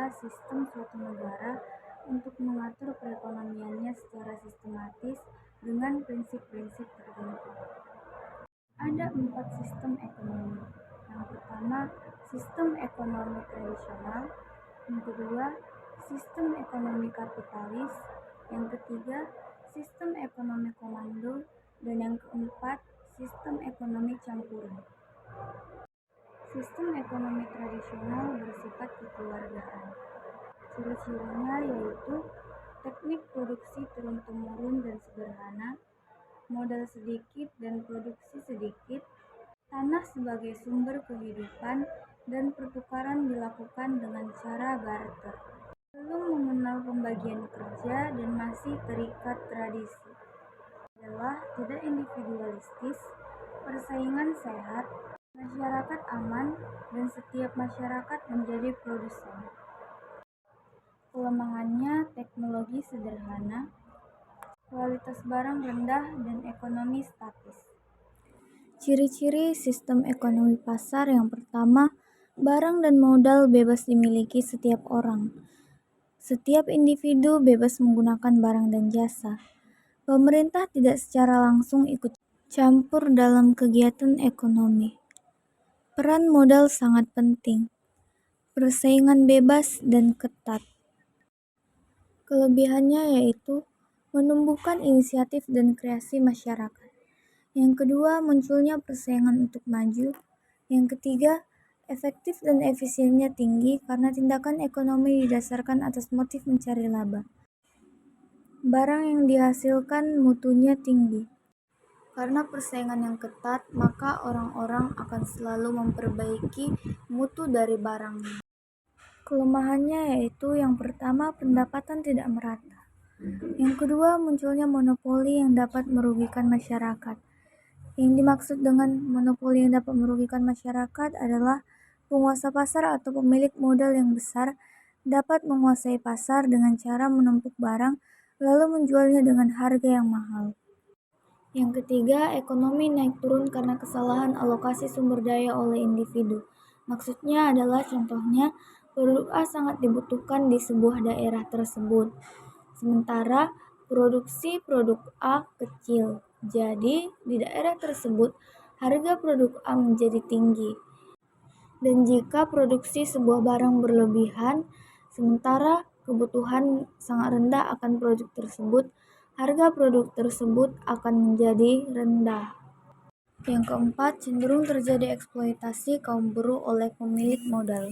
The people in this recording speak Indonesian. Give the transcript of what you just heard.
adalah sistem suatu negara untuk mengatur perekonomiannya secara sistematis dengan prinsip-prinsip tertentu. Ada 4 sistem ekonomi. Yang pertama, sistem ekonomi tradisional. Yang kedua, sistem ekonomi kapitalis. Yang ketiga, sistem ekonomi komando. Dan yang keempat, sistem ekonomi campuran. Sistem ekonomi tradisional bersifat kekeluargaan. Ciri-cirinya yaitu teknik produksi turun-temurun dan sederhana, modal sedikit dan produksi sedikit, tanah sebagai sumber kehidupan, dan pertukaran dilakukan dengan cara barter. Belum mengenal pembagian kerja dan masih terikat tradisi. Adalah tidak individualistis, persaingan sehat, masyarakat aman, dan setiap masyarakat menjadi produsen. Kelemahannya teknologi sederhana, kualitas barang rendah, dan ekonomi statis. Ciri-ciri sistem ekonomi pasar yang pertama, barang dan modal bebas dimiliki setiap orang. Setiap individu bebas menggunakan barang dan jasa. Pemerintah tidak secara langsung ikut campur dalam kegiatan ekonomi. Peran modal sangat penting. Persaingan bebas dan ketat. Kelebihannya yaitu menumbuhkan inisiatif dan kreasi masyarakat. Yang kedua, munculnya persaingan untuk maju. Yang ketiga, efektif dan efisiennya tinggi karena tindakan ekonomi didasarkan atas motif mencari laba. Barang yang dihasilkan mutunya tinggi. Karena persaingan yang ketat, maka orang-orang akan selalu memperbaiki mutu dari barangnya. Kelemahannya yaitu yang pertama, pendapatan tidak merata. Yang kedua, munculnya monopoli yang dapat merugikan masyarakat. Yang dimaksud dengan monopoli yang dapat merugikan masyarakat adalah penguasa pasar atau pemilik modal yang besar dapat menguasai pasar dengan cara menumpuk barang lalu menjualnya dengan harga yang mahal. Yang ketiga, ekonomi naik turun karena kesalahan alokasi sumber daya oleh individu. Maksudnya adalah contohnya, produk A sangat dibutuhkan di sebuah daerah tersebut. Sementara produksi produk A kecil. Jadi, di daerah tersebut, harga produk A menjadi tinggi. Dan jika produksi sebuah barang berlebihan, sementara kebutuhan sangat rendah akan produk tersebut, harga produk tersebut akan menjadi rendah. Yang keempat, cenderung terjadi eksploitasi kaum buruh oleh pemilik modal.